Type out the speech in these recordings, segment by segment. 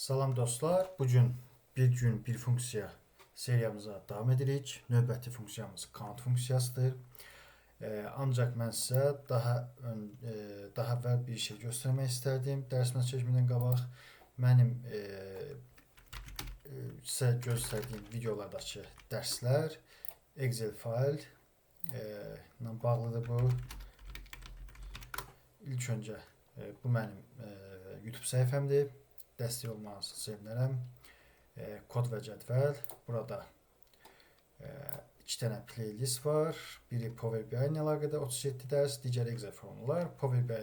Salam dostlar, bugün bir gün bir funksiya seriyamıza davam edirik. Növbəti funksiyamız count funksiyasıdır. Ancaq mən sizə daha əvvəl bir şey göstərmək istərdim. Dərsimə keçmədən qabaq mənim sizə göstərdiyim videolardakı dərslər Excel fayl ilə bağlıdır bu. İlk öncə bu mənim YouTube səhifəmdir. Dəstək olmanızı sevinirəm. Kod və cədvəl. Burada 2 dənə playlist var. Biri Power BI ilə əlaqədar 37 dərs, digəri Excel formullar. Power BI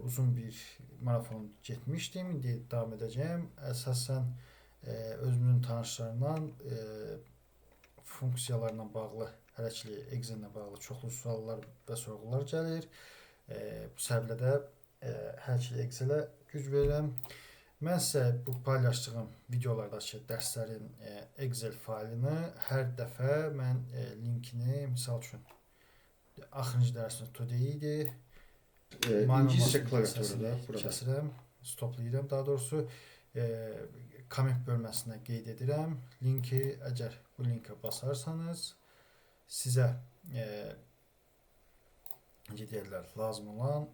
uzun bir marafon getmişdim. İndi davam edəcəyəm. Əsasən özümün tanışlarından funksiyalarla bağlı, hələ ki Excel ilə bağlı çoxlu suallar və sorğular gəlir. Bu səbəblə də hər ki Excel-ə güc verirəm. Mən sizə bu paylaşdığım videolardakı dərslərin Excel faylını hər dəfə mən linkini, misal üçün axırıncı dərsimiz today idi. İngiliscə klaviaturada burada kəsirəm, stoplayıram daha doğrusu. Komment bölməsinə qeyd edirəm. Linki, əgər bu linkə basarsanız sizə necə deyirlər, lazım olan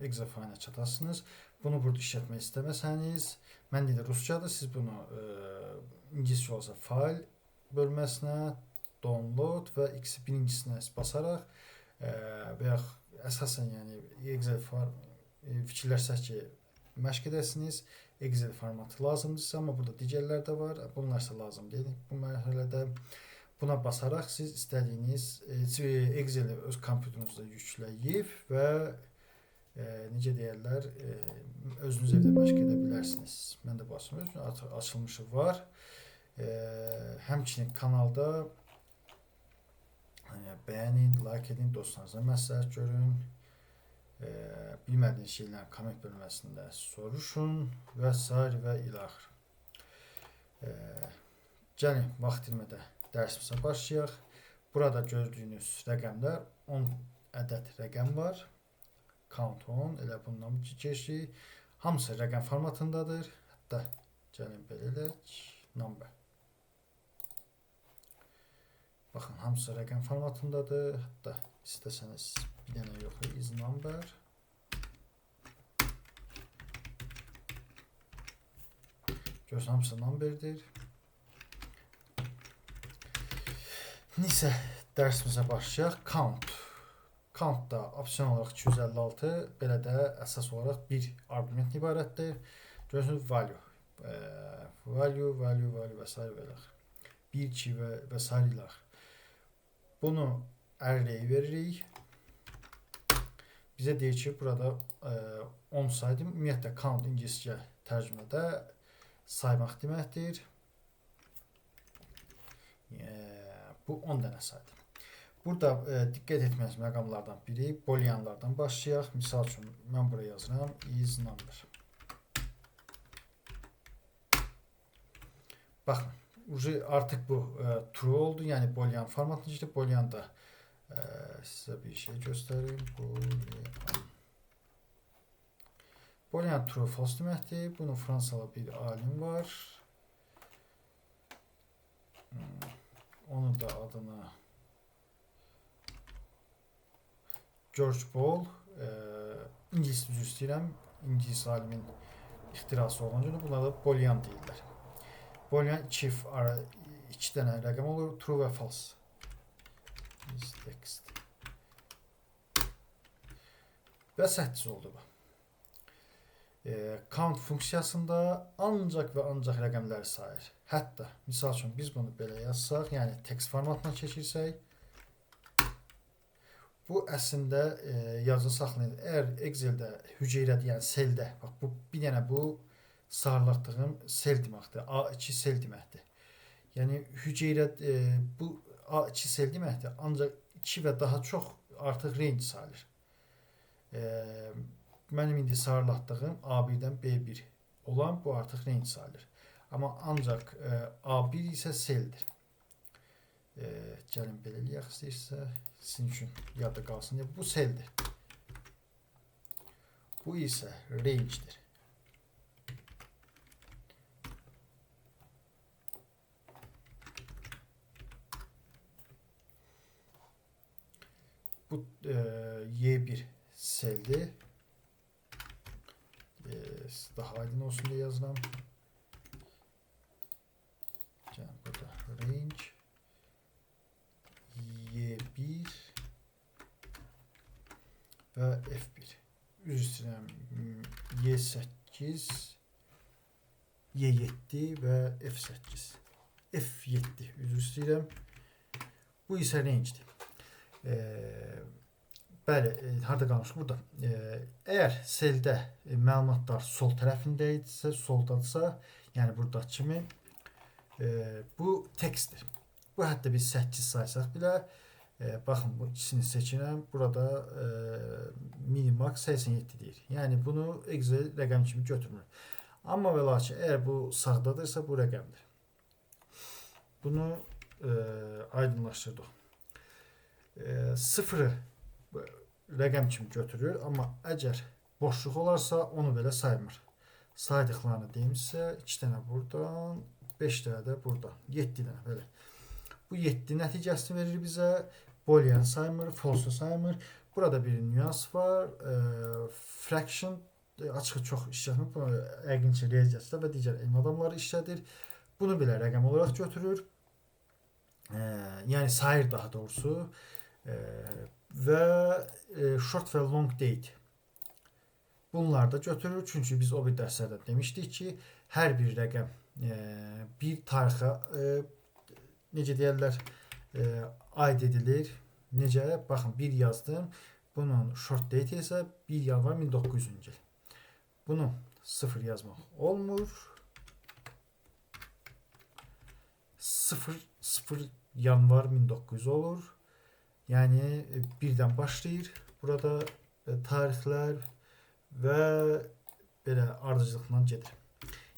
Excel fayline çatasınız. Bunu burada işlətmək istəməsəniz, mən dedim ruscadır, siz bunu ingiliscə olsa fayl bölməsinə download və birincisinə basaraq və ya əsasən yəni Excel fikirlərsək ki məşq edəsiniz, Excel formatı lazımdırsa, amma burada digərlər də var, bunlarsa lazım deyil. Bu mərhələdə buna basaraq siz istədiyiniz Excel-i öz kompüterinizdə yükləyib və necə deyirlər, özünüz evdə məşq edə bilərsiniz. Mən də basım, açılmışı var. Həmçinin kanalda bəyənin, like edin, dostlarınıza məsləhət görün. Bilmədiyiniz şeylərin komment bölməsində soruşun və s. və ilaxır. Gəlin, vaxt itirmədə dərsimizə başlayaq. Burada gördüyünüz rəqəmlər 10 ədəd rəqəm var. Count 10, elə bundan keçir. Hamısı rəqəm formatındadır. Hətta gəlin belə edək, number. Baxın, hamısı rəqəm formatındadır. Hətta istəsəniz bir dənə yox, is number. Görürsən, hamısı numberdir. Neysə, dərsimizə başlayaq. Count. Count da opsiyon olaraq 256, belə də əsas olaraq bir arqument ibarətdir. Görürsünüz, value. Value və s. və 1, 2 və s. ilə. Bunu array veririk. Bizə deyir ki, burada 10 saydım. Ümumiyyətlə, count ingiliscə tərcümədə saymaq deməkdir. Bu 10 dənə saydım. Burada diqqət etməniz məqamlardan biri booleanlardan başlayaq. Misal üçün, mən buraya yazıram is number. Baxın, artıq bu true oldu, yəni boolean formatını keçdi. Booleanda sizə bir şey göstərim. Boolean true false deməkdir. Bunun Fransalı bir alim var. Onun da adını George Ball, İngilis düzü istəyirəm, İngilis alimin ixtirası olan günü, bunlar da boolean deyirlər. Boolean iki dənə rəqəm olur, true və false. Və səhvsiz oldu bu. Count funksiyasında ancaq və ancaq rəqəmləri sayır. Hətta, misal üçün, biz bunu belə yazsaq, yəni text formatına keçirsək, bu əslində yazını saxlayın. Əgər Excel-də hüceyrədə, yəni seldə, bax bu bir dənə bu sarılatdığım sel deməkdir. A2 sel deməkdir. Yəni hüceyrədə bu A2 sel deməkdir. Ancaq 2 və daha çox artıq range sayılır. Mənim indi sarılatdığım A1-dən B1 olan bu artıq range sayılır. Amma ancaq A1 isə seldir. Gəlin belə eləyək istəyirsə, sizin üçün yadda qalsın. Bu seldir. Bu isə range'dir. bu Y1 seldir. Daha aydın olsun diye yazıram. Burada range Y1 ve F1. Üzr istəyirəm, Y8, Y7 və F8. F7 üzr istəyirəm. Bu isə rangedir. Bəli, harda qalmışıq burada? Əgər seldə məlumatlar sol tərəfindədirsə, soldadırsa, yəni burada kimi bu tekstdir. Bu hətta biz 8 saysaq belə, baxın bu ikisini seçirəm. Burada minimax 87 deyir. Yəni bunu Excel rəqəm kimi götürmür. Amma və lakin əgər bu sağdadırsa bu rəqəmdir. Bunu aydınlaşdırdıq. Sıfırı rəqəm kimi götürür, amma əgər boşluq olarsa onu belə saymır. Saydıqlarını deyim sizə, 2 dənə buradan, 5 dənə də buradan, 7 dənə belə. Bu 7 nəticəsini verir bizə, boolean saymır, false saymır. Burada bir nüans var, fraction açıq çox işlətmir, bunu əqinçi riyaziyyatçılar və digər elm adamları işlədir. Bunu belə rəqəm olaraq götürür, yəni sayır daha doğrusu. Və short və long date bunlar da götürür. Çünki biz o bir dərslərdə demişdik ki, hər bir rəqəm bir tarixə necə deyirlər aid edilir. Necə? Baxın, 1 yazdım. Bunun short date isə 1 yanvar 1900-cü il. Bunu 0 yazmaq olmur. 0 yanvar 1900 olur. Yəni birdən başlayır burada tarixlər və belə ardıcılıqla gedir.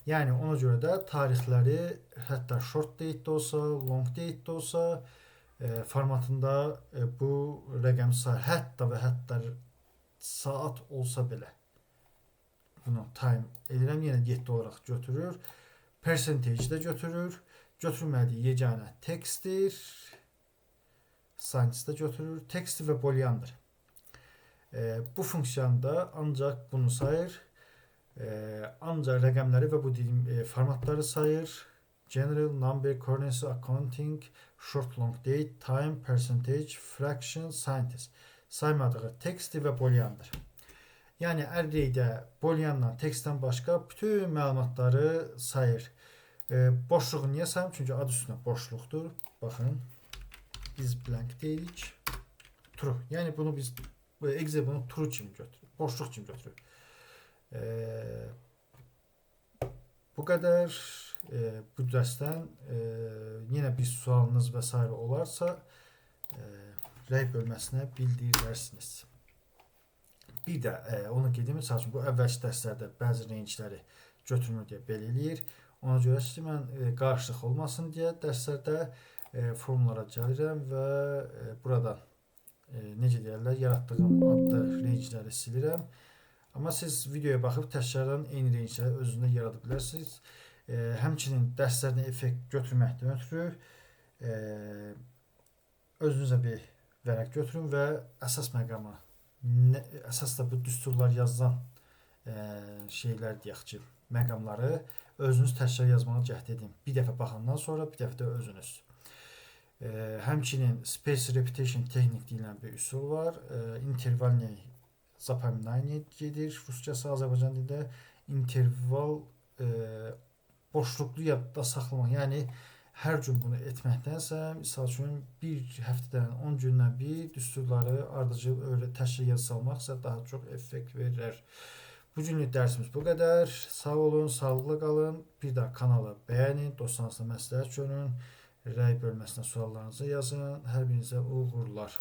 Yəni ona görə də tarixləri hətta short date də olsa, long date də olsa formatında bu rəqəm sayır. Hətta və hətta saat olsa belə. Bunu time edirəm, yenə 7 olaraq götürür. Percentage də götürür. Götürmədiyi yeganə textdir. Science da götürür. Teksti və booleandır. Bu funksiyanda ancaq bunu sayır. Ancaq rəqəmləri və bu dediyim formatları sayır. General, number, currency, accounting, short, long date, time, percentage, fraction, scientist. Saymadığı teksti və booleandır. Yəni arraydə booleanla tekstdən başqa bütün məlumatları sayır. Boşluğu niyə sayım? Çünki adı üstünə boşluqdur. Baxın. Biz blank deyirik. True. Yəni bunu biz Excel bunu true kimi götürür. Boşluq kimi götürür. Bu qədər bu dərsdən yenə bir sualınız və s. olarsa rəy bölməsinə bildirirsiniz. Bir də onu qeyd etmək üçün bu əvvəlki dərslərdə bəzi rangeləri götürmür deyə belə eləyir. Ona görə ki, mən qarşılıq olmasın deyə dərslərdə formlara gəlirəm və buradan necə deyirlər, yaratdığım adlı rangeləri silirəm. Amma siz videoya baxıb təkrardan eyni rangeləri özündə yarada bilərsiniz. Həmçinin dərslərinə effekt götürməkdən ötürü özünüzə bir vərəq götürün və əsas məqama, əsas da bu düsturlar yazılan şeylər deyək ki, məqamları özünüz təkrar yazmağa cəhd edin. Bir dəfə baxandan sonra bir dəfə də özünüz. Həmçinin space repetition texnik deyilən bir üsul var. İntervalni zapomnanie gedir. Ruscası Azərbaycan dilində interval boşluqlu yadda saxlamaq. Yəni hər gün bunu etməkdənsə, misal üçün bir həftədən 10 gündən bir düsturları ardıcıl təkrar yazı salmaq isə daha çox effekt verir. Bu günlük dərsimiz bu qədər. Sağ olun, sağlıqla qalın. Bir də kanalı bəyənin, dostlarınızla məsləhət görün. Rəy bölməsinə suallarınızı yazın. Hər birinizə uğurlar.